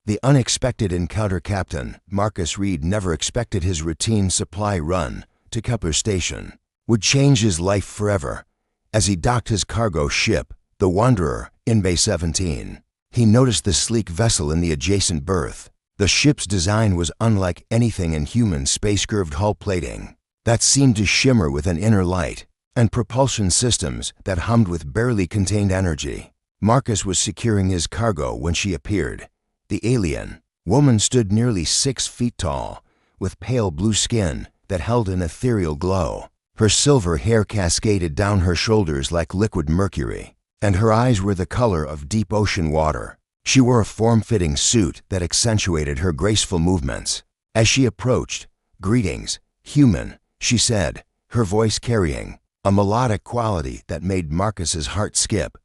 The unexpected encounter. Captain Marcus Reed never expected his routine supply run to Kepler Station would change his life forever. As he docked his cargo ship, the Wanderer, in Bay 17, he noticed the sleek vessel in the adjacent berth. The ship's design was unlike anything in human space. Curved hull plating that seemed to shimmer with an inner light, and propulsion systems that hummed with barely contained energy. Marcus was securing his cargo when she appeared. The alien woman stood nearly 6 feet tall, with pale blue skin that held an ethereal glow. Her silver hair cascaded down her shoulders like liquid mercury, and her eyes were the color of deep ocean water. She wore a form-fitting suit that accentuated her graceful movements. As she approached, "Greetings, human," she said, her voice carrying a melodic quality that made Marcus's heart skip.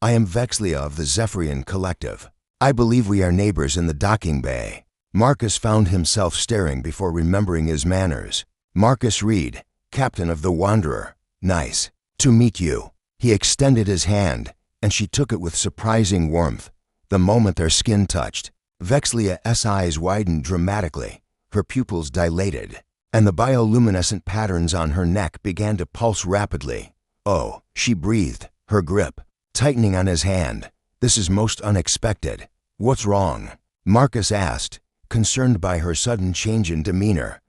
"I am Vexlia of the Zephyrian Collective. I believe we are neighbors in the docking bay." Marcus found himself staring before remembering his manners. "Marcus Reed, captain of the Wanderer. Nice to meet you." He extended his hand, and she took it with surprising warmth. The moment their skin touched, Vexlia's eyes widened dramatically, her pupils dilated, and the bioluminescent patterns on her neck began to pulse rapidly. "Oh," she breathed, her grip tightening on his hand. "This is most unexpected. What's wrong?" Marcus asked, concerned by her sudden change in demeanor.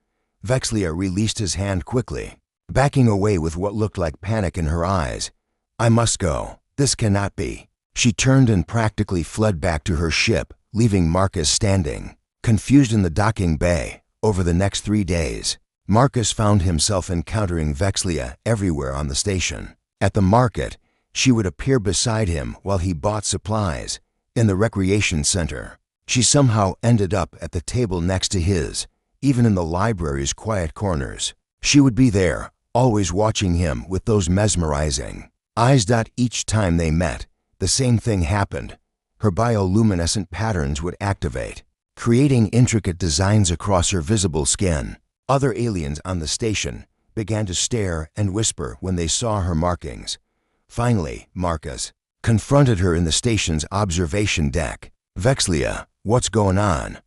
Vexlia released his hand quickly, backing away with what looked like panic in her eyes. "I must go. This cannot be." She turned and practically fled back to her ship, leaving Marcus standing, confused in the docking bay. Over the next 3 days, Marcus found himself encountering Vexlia everywhere on the station. At the market, she would appear beside him while he bought supplies. In the recreation center, she somehow ended up at the table next to his. Even in the library's quiet corners, she would be there, always watching him with those mesmerizing eyes. Each time they met, the same thing happened. Her bioluminescent patterns would activate, creating intricate designs across her visible skin. Other aliens on the station began to stare and whisper when they saw her markings. Finally, Marcus confronted her in the station's observation deck. "Vexlia, what's going on?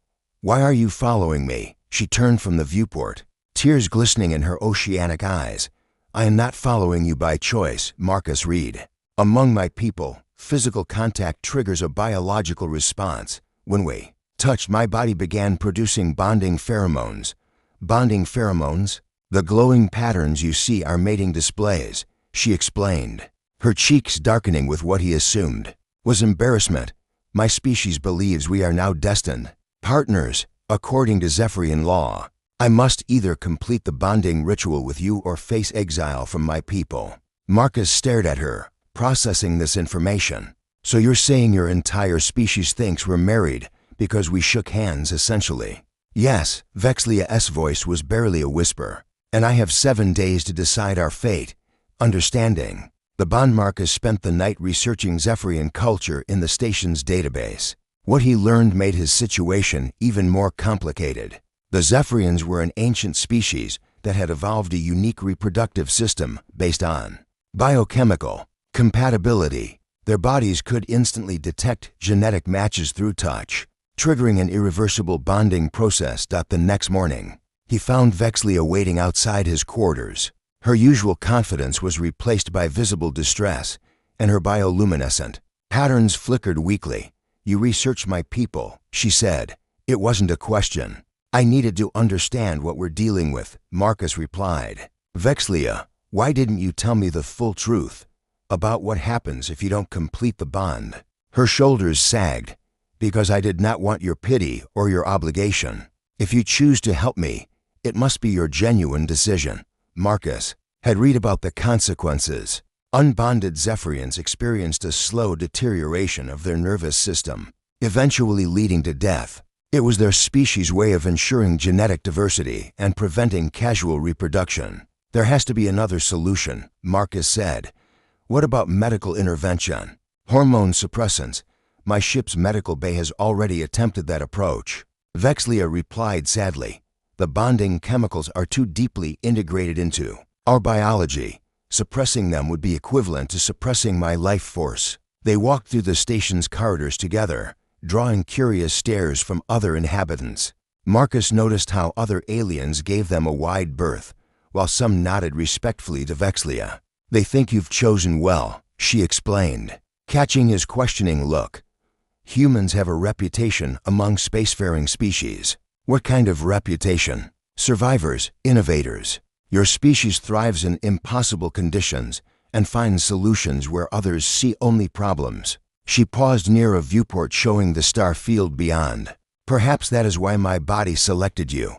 Why are you following me?" She turned from the viewport, tears glistening in her oceanic eyes. "I am not following you by choice, Marcus Reed. Among my people, physical contact triggers a biological response. When we touched, my body began producing bonding pheromones." "Bonding pheromones? The glowing patterns you see are mating displays," she explained, her cheeks darkening with what he assumed was embarrassment. "My species believes we are now destined partners, according to Zephyrian law. I must either complete the bonding ritual with you or face exile from my people." Marcus stared at her, processing this information. "So you're saying your entire species thinks we're married because we shook hands, essentially?" "Yes," Vexlia's voice was barely a whisper. "And I have 7 days to decide our fate. Understanding the bond." Marcus spent the night researching Zephyrian culture in the station's database. What he learned made his situation even more complicated. The Zephyrians were an ancient species that had evolved a unique reproductive system based on biochemical compatibility. Their bodies could instantly detect genetic matches through touch, triggering an irreversible bonding process. The next morning, he found Vexlia waiting outside his quarters. Her usual confidence was replaced by visible distress, and her bioluminescent patterns flickered weakly. "You researched my people," she said. "It wasn't a question. I needed to understand what we're dealing with," Marcus replied. "Vexlia, why didn't you tell me the full truth about what happens if you don't complete the bond?" Her shoulders sagged. "Because I did not want your pity or your obligation. If you choose to help me, it must be your genuine decision." Marcus had read about the consequences. Unbonded Zephyrians experienced a slow deterioration of their nervous system, eventually leading to death. It was their species' way of ensuring genetic diversity and preventing casual reproduction. "There has to be another solution," Marcus said. "What about medical intervention? Hormone suppressants? My ship's medical bay has already attempted that approach." Vexlia replied sadly, "The bonding chemicals are too deeply integrated into our biology. Suppressing them would be equivalent to suppressing my life force." They walked through the station's corridors together, drawing curious stares from other inhabitants. Marcus noticed how other aliens gave them a wide berth, while some nodded respectfully to Vexlia. "They think you've chosen well," she explained, catching his questioning look. "Humans have a reputation among spacefaring species." "What kind of reputation?" "Survivors, innovators. Your species thrives in impossible conditions and finds solutions where others see only problems." She paused near a viewport showing the star field beyond. "Perhaps that is why my body selected you."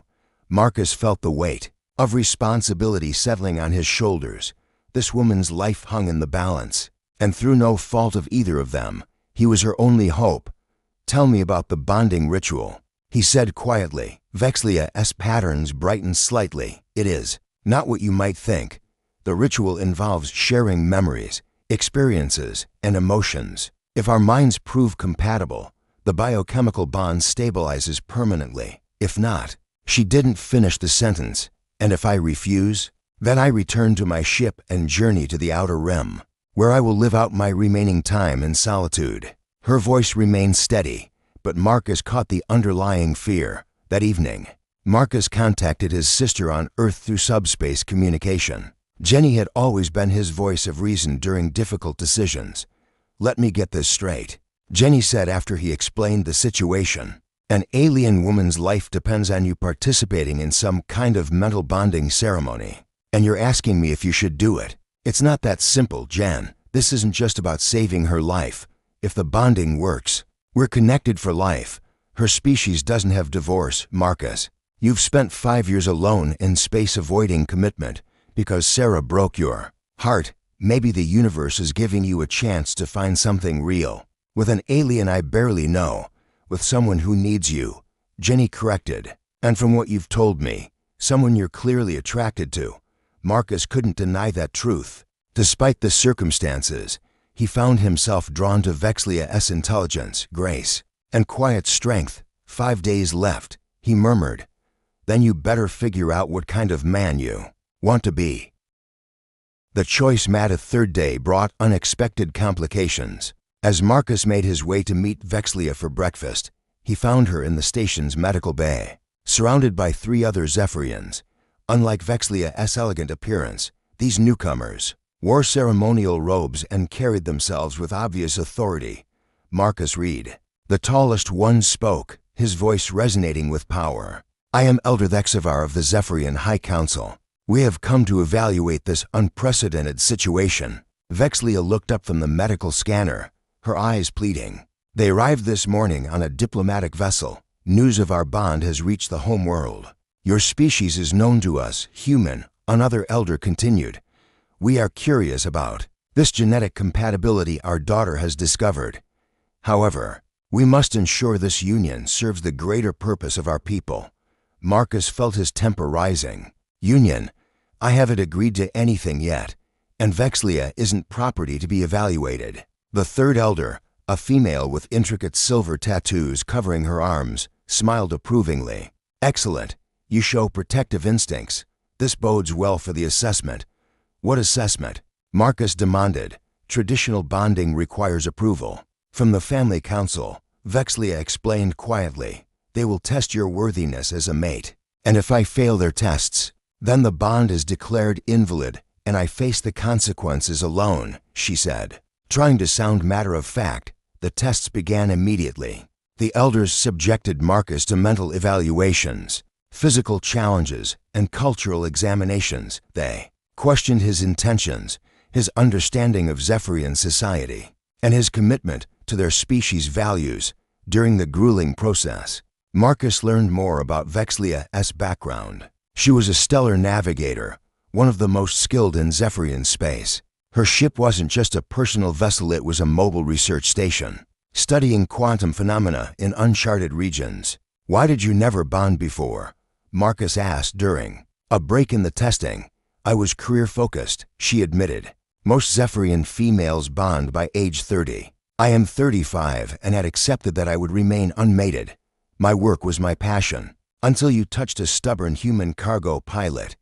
Marcus felt the weight of responsibility settling on his shoulders. This woman's life hung in the balance, and through no fault of either of them, he was her only hope. "Tell me about the bonding ritual," he said quietly. Vexlia's patterns brightened slightly. "It is not what you might think. The ritual involves sharing memories, experiences, and emotions. If our minds prove compatible, the biochemical bond stabilizes permanently. If not," she didn't finish the sentence, "and if I refuse, then I return to my ship and journey to the outer rim, where I will live out my remaining time in solitude." Her voice remained steady, but Marcus caught the underlying fear. That evening, Marcus contacted his sister on Earth through subspace communication. Jenny had always been his voice of reason during difficult decisions. "Let me get this straight," Jenny said after he explained the situation. "An alien woman's life depends on you participating in some kind of mental bonding ceremony, and you're asking me if you should do it. It's not that simple, Jen. This isn't just about saving her life. If the bonding works, we're connected for life. Her species doesn't have divorce, Marcus. You've spent 5 years alone in space avoiding commitment because Sarah broke your heart. Maybe the universe is giving you a chance to find something real. With an alien I barely know, with someone who needs you," Jenny corrected. "And from what you've told me, someone you're clearly attracted to." Marcus couldn't deny that truth. Despite the circumstances, he found himself drawn to Vexlia's intelligence, grace, and quiet strength. 5 days left, he murmured. "Then you better figure out what kind of man you want to be." The choice mat a third day brought unexpected complications. As Marcus made his way to meet Vexlia for breakfast, he found her in the station's medical bay, surrounded by 3 other Zephyrians. Unlike Vexlia's elegant appearance, these newcomers wore ceremonial robes and carried themselves with obvious authority. Marcus Reed, the tallest one, spoke, his voice resonating with power. "I am Elder Thexavar of the Zephyrian High Council. We have come to evaluate this unprecedented situation." Vexlia looked up from the medical scanner, her eyes pleading. "They arrived this morning on a diplomatic vessel. News of our bond has reached the home world. Your species is known to us, human," another elder continued. "We are curious about this genetic compatibility our daughter has discovered. However, we must ensure this union serves the greater purpose of our people." Marcus felt his temper rising. "Union? I haven't agreed to anything yet, and Vexlia isn't property to be evaluated." The third elder, a female with intricate silver tattoos covering her arms, smiled approvingly. "Excellent. You show protective instincts. This bodes well for the assessment." "What assessment?" Marcus demanded. "Traditional bonding requires approval from the family council," Vexlia explained quietly. "They will test your worthiness as a mate, and if I fail their tests, then the bond is declared invalid and I face the consequences alone," she said. Trying to sound matter-of-fact, the tests began immediately. The elders subjected Marcus to mental evaluations, physical challenges, and cultural examinations. They questioned his intentions, his understanding of Zephyrian society, and his commitment to their species' values. During the grueling process, Marcus learned more about Vexlia's background. She was a stellar navigator, one of the most skilled in Zephyrian space. Her ship wasn't just a personal vessel, it was a mobile research station, studying quantum phenomena in uncharted regions. "Why did you never bond before?" Marcus asked during a break in the testing. "I was career-focused," she admitted. "Most Zephyrian females bond by age 30. I am 35 and had accepted that I would remain unmated. My work was my passion. Until you touched a stubborn human cargo pilot."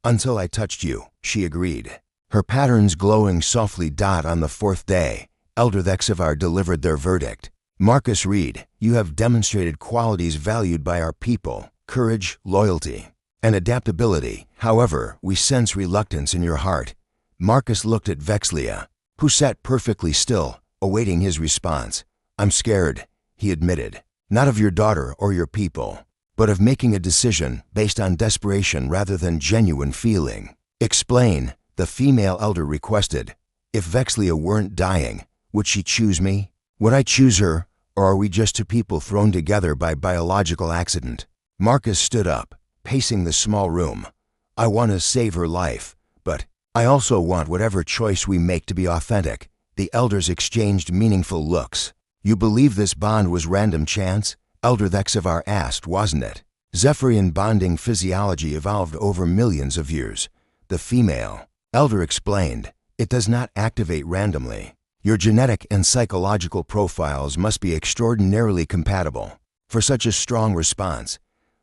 "Until I touched you," she agreed. Her patterns glowing softly. On the 4th day, Elder Thexavar delivered their verdict. Marcus Reed, you have demonstrated qualities valued by our people: courage, loyalty, and adaptability. However, we sense reluctance in your heart. Marcus looked at Vexlia, who sat perfectly still, awaiting his response. I'm scared, he admitted, not of your daughter or your people, but of making a decision based on desperation rather than genuine feeling. Explain, the female elder requested. If Vexlia weren't dying, would she choose me? Would I choose her, or are we just two people thrown together by biological accident? Marcus stood up, pacing the small room. I want to save her life, but I also want whatever choice we make to be authentic. The elders exchanged meaningful looks. You believe this bond was random chance? Elder Thexavar asked, wasn't it? Zephyrian bonding physiology evolved over millions of years. The female elder explained, it does not activate randomly. Your genetic and psychological profiles must be extraordinarily compatible for such a strong response.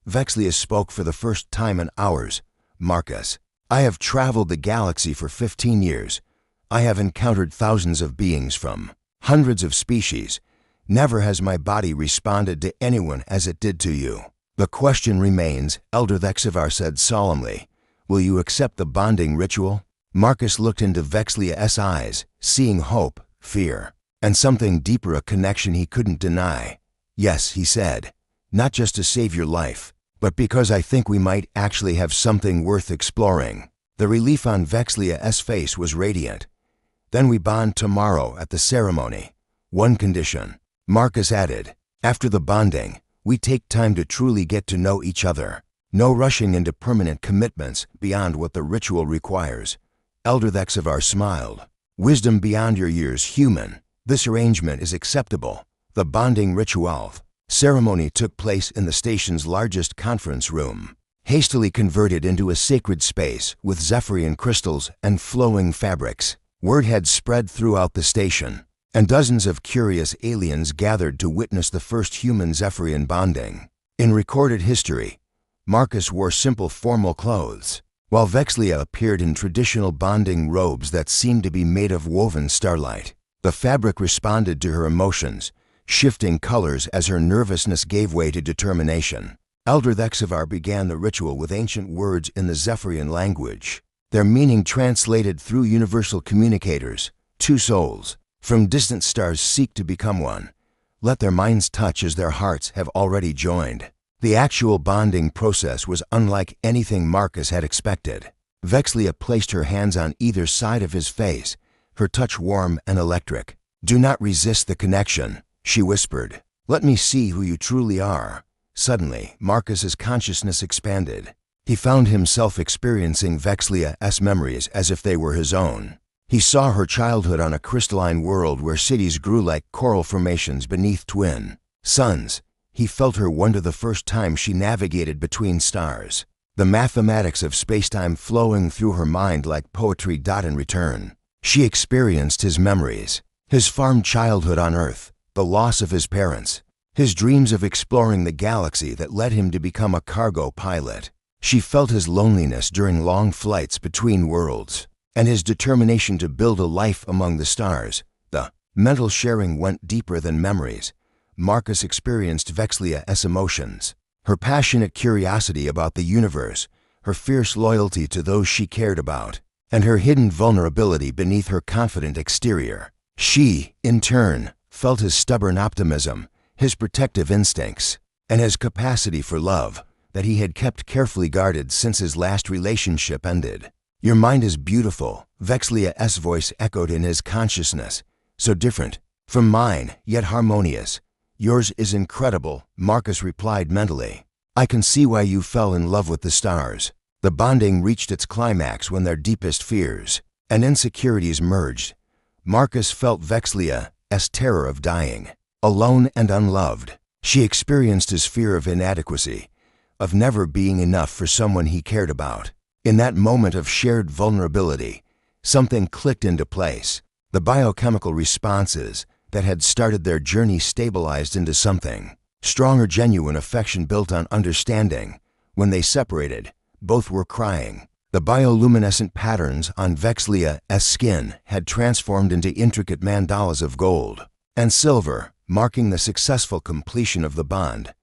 Vexlia spoke for the first time in hours. Marcus, I have traveled the galaxy for 15 years. I have encountered thousands of beings from hundreds of species. Never has my body responded to anyone as it did to you. The question remains, Elder Thexavar said solemnly. Will you accept the bonding ritual? Marcus looked into Vexlia's eyes, seeing hope, fear, and something deeper, a connection he couldn't deny. Yes, he said, not just to save your life, but because I think we might actually have something worth exploring. The relief on Vexlia's face was radiant. Then we bond tomorrow at the ceremony. One condition, Marcus added. After the bonding, we take time to truly get to know each other. No rushing into permanent commitments beyond what the ritual requires. Elder Thexavar smiled. Wisdom beyond your years, human. This arrangement is acceptable. The bonding ritual ceremony took place in the station's largest conference room, hastily converted into a sacred space with Zephyrian crystals and flowing fabrics. Word had spread throughout the station, and dozens of curious aliens gathered to witness the first human Zephyrian bonding. In recorded history, Marcus wore simple formal clothes, while Vexlia appeared in traditional bonding robes that seemed to be made of woven starlight. The fabric responded to her emotions, shifting colors as her nervousness gave way to determination. Elder Thexavar began the ritual with ancient words in the Zephyrian language, their meaning translated through universal communicators. Two souls from distant stars seek to become one. Let their minds touch as their hearts have already joined. The actual bonding process was unlike anything Marcus had expected. Vexlia placed her hands on either side of his face, her touch warm and electric. Do not resist the connection, she whispered. Let me see who you truly are. Suddenly, Marcus's consciousness expanded. He found himself experiencing Vexlia's memories as if they were his own. He saw her childhood on a crystalline world where cities grew like coral formations beneath twin suns. He felt her wonder the first time she navigated between stars, the mathematics of spacetime flowing through her mind like poetry. In return, she experienced his memories, his farm childhood on Earth, the loss of his parents, his dreams of exploring the galaxy that led him to become a cargo pilot. She felt his loneliness during long flights between worlds, and his determination to build a life among the stars. The mental sharing went deeper than memories. Marcus experienced Vexlia's emotions, her passionate curiosity about the universe, her fierce loyalty to those she cared about, and her hidden vulnerability beneath her confident exterior. She, in turn, felt his stubborn optimism, his protective instincts, and his capacity for love that he had kept carefully guarded since his last relationship ended. Your mind is beautiful, Vexlia's voice echoed in his consciousness. So different from mine, yet harmonious. Yours is incredible, Marcus replied mentally. I can see why you fell in love with the stars. The bonding reached its climax when their deepest fears and insecurities merged. Marcus felt Vexlia's terror of dying, alone and unloved. She experienced his fear of inadequacy, of never being enough for someone he cared about. In that moment of shared vulnerability, something clicked into place. The biochemical responses that had started their journey stabilized into something stronger, genuine affection built on understanding. When they separated, both were crying. The bioluminescent patterns on Vexlia's skin had transformed into intricate mandalas of gold and silver. marking the successful completion of the bond.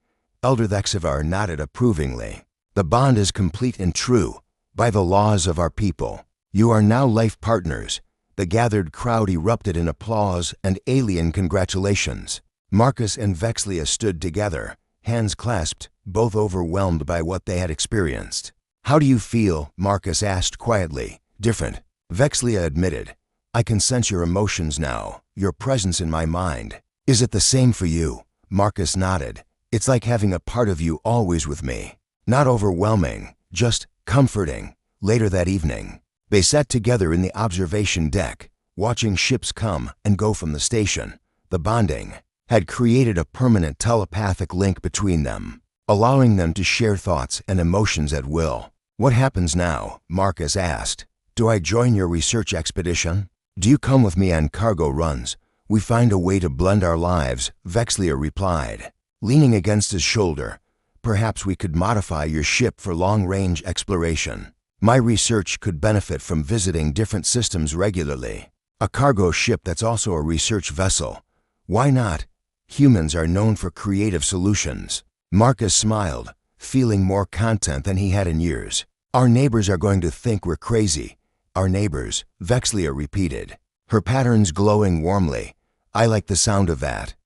Elder HFY nodded approvingly. The bond is complete and true, by the laws of our people. You are now life partners. The gathered crowd erupted in applause and alien congratulations. Marcus and Vexlia stood together, hands clasped, both overwhelmed by what they had experienced. How do you feel? Marcus asked quietly. Different, Vexlia admitted. I can sense your emotions now, your presence in my mind. Is it the same for you? Marcus nodded. It's like having a part of you always with me. Not overwhelming, just comforting. Later that evening, they sat together in the observation deck, watching ships come and go from the station. The bonding had created a permanent telepathic link between them, allowing them to share thoughts and emotions at will. What happens now? Marcus asked. Do I join your research expedition? Do you come with me on cargo runs? We find a way to blend our lives, Vexlia replied, leaning against his shoulder. Perhaps we could modify your ship for long-range exploration. My research could benefit from visiting different systems regularly. A cargo ship that's also a research vessel. Why not? Humans are known for creative solutions. Marcus smiled, feeling more content than he had in years. Our neighbors are going to think we're crazy. Our neighbors, Vexlia repeated, her patterns glowing warmly. I like the sound of that.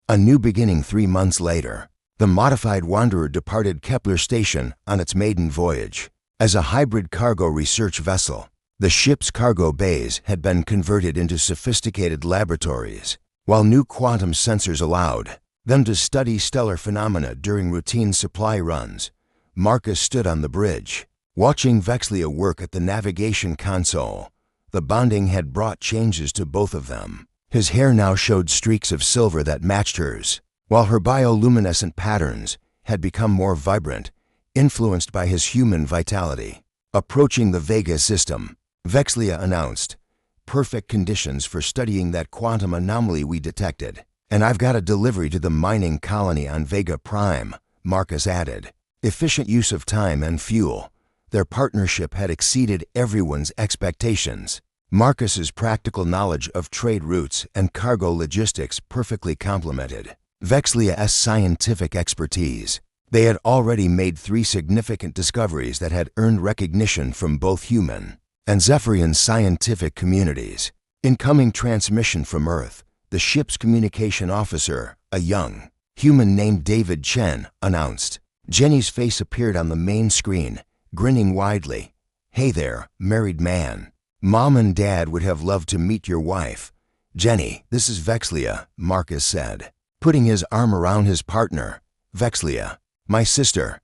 A new beginning 3 months later. The modified Wanderer departed Kepler Station on its maiden voyage. As a hybrid cargo research vessel, the ship's cargo bays had been converted into sophisticated laboratories, while new quantum sensors allowed them to study stellar phenomena during routine supply runs. Marcus stood on the bridge, watching Vexlia work at the navigation console. The bonding had brought changes to both of them. His hair now showed streaks of silver that matched hers, while her bioluminescent patterns had become more vibrant, influenced by his human vitality. Approaching the Vega system, Vexlia announced, perfect conditions for studying that quantum anomaly we detected. And I've got a delivery to the mining colony on Vega Prime, Marcus added. Efficient use of time and fuel. Their partnership had exceeded everyone's expectations. Marcus's practical knowledge of trade routes and cargo logistics perfectly complemented Vexlia's scientific expertise. They had already made 3 significant discoveries that had earned recognition from both human and Zephyrian scientific communities. Incoming transmission from Earth, the ship's communication officer, a young human named David Chen, announced. Jenny's face appeared on the main screen, grinning widely. Hey there, married man. Mom and Dad would have loved to meet your wife. Jenny, this is Vexlia, Marcus said, putting his arm around his partner. Vexlia, my sister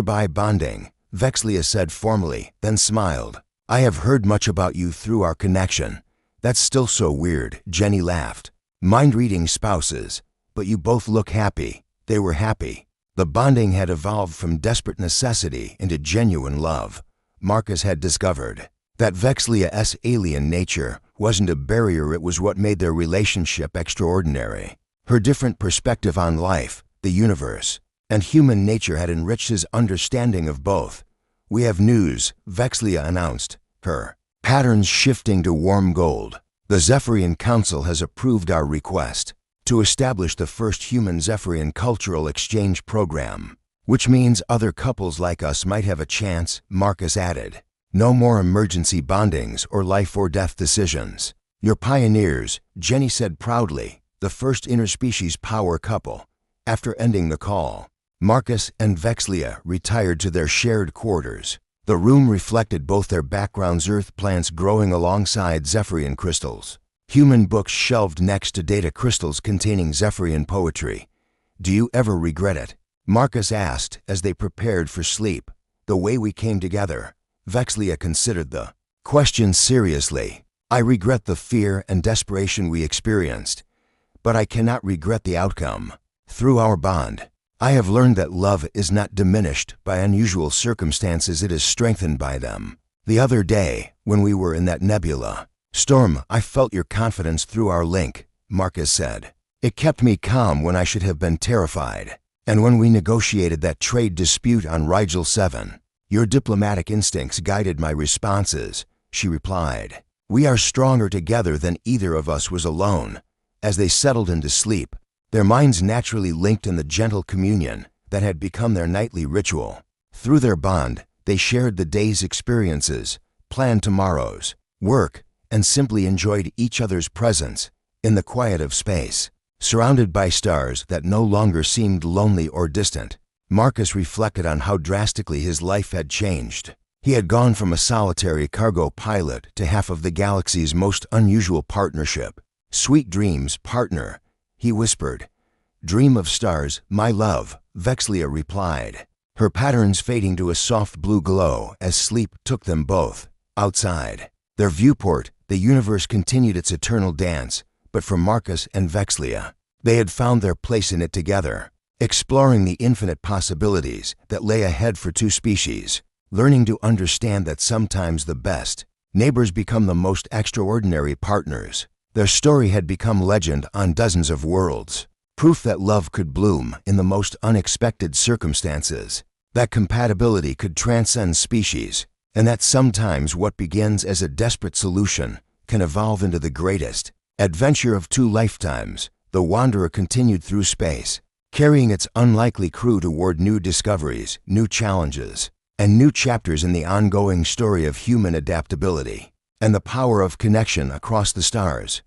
by bonding, Vexlia said formally, then smiled. I have heard much about you through our connection. That's still so weird, Jenny laughed. Mind-reading spouses, but you both look happy. They were happy. The bonding had evolved from desperate necessity into genuine love. Marcus had discovered that Vexlia's alien nature wasn't a barrier, it was what made their relationship extraordinary. Her different perspective on life, the universe, and human nature had enriched his understanding of both. We have news, Vexlia announced, her patterns shifting to warm gold. The Zephyrian Council has approved our request to establish the first human Zephyrian cultural exchange program, which means other couples like us might have a chance, Marcus added. No more emergency bondings or life or death decisions. You're pioneers, Jenny said proudly, the first interspecies power couple. After ending the call, Marcus and Vexlia retired to their shared quarters. The room reflected both their backgrounds, earth plants growing alongside Zephyrian crystals, human books shelved next to data crystals containing Zephyrian poetry. Do you ever regret it? Marcus asked as they prepared for sleep. The way we came together. Vexlia considered the question seriously. I regret the fear and desperation we experienced, but I cannot regret the outcome. Through our bond, I have learned that love is not diminished by unusual circumstances, it is strengthened by them. The other day, when we were in that nebula storm, I felt your confidence through our link, Marcus said. It kept me calm when I should have been terrified. And when we negotiated that trade dispute on Rigel 7, your diplomatic instincts guided my responses, she replied. We are stronger together than either of us was alone. As they settled into sleep, their minds naturally linked in the gentle communion that had become their nightly ritual. Through their bond, they shared the day's experiences, planned tomorrow's work, and simply enjoyed each other's presence in the quiet of space. Surrounded by stars that no longer seemed lonely or distant, Marcus reflected on how drastically his life had changed. He had gone from a solitary cargo pilot to half of the galaxy's most unusual partnership. "Sweet dreams, partner," he whispered. "Dream of stars, my love," Vexlia replied, her patterns fading to a soft blue glow as sleep took them both outside. Their viewport, the universe continued its eternal dance, but for Marcus and Vexlia, they had found their place in it together, exploring the infinite possibilities that lay ahead for two species, learning to understand that sometimes the best neighbors become the most extraordinary partners. Their story had become legend on dozens of worlds, proof that love could bloom in the most unexpected circumstances, that compatibility could transcend species, and that sometimes what begins as a desperate solution can evolve into the greatest adventure of two lifetimes. The Wanderer continued through space, carrying its unlikely crew toward new discoveries, new challenges, and new chapters in the ongoing story of human adaptability and the power of connection across the stars.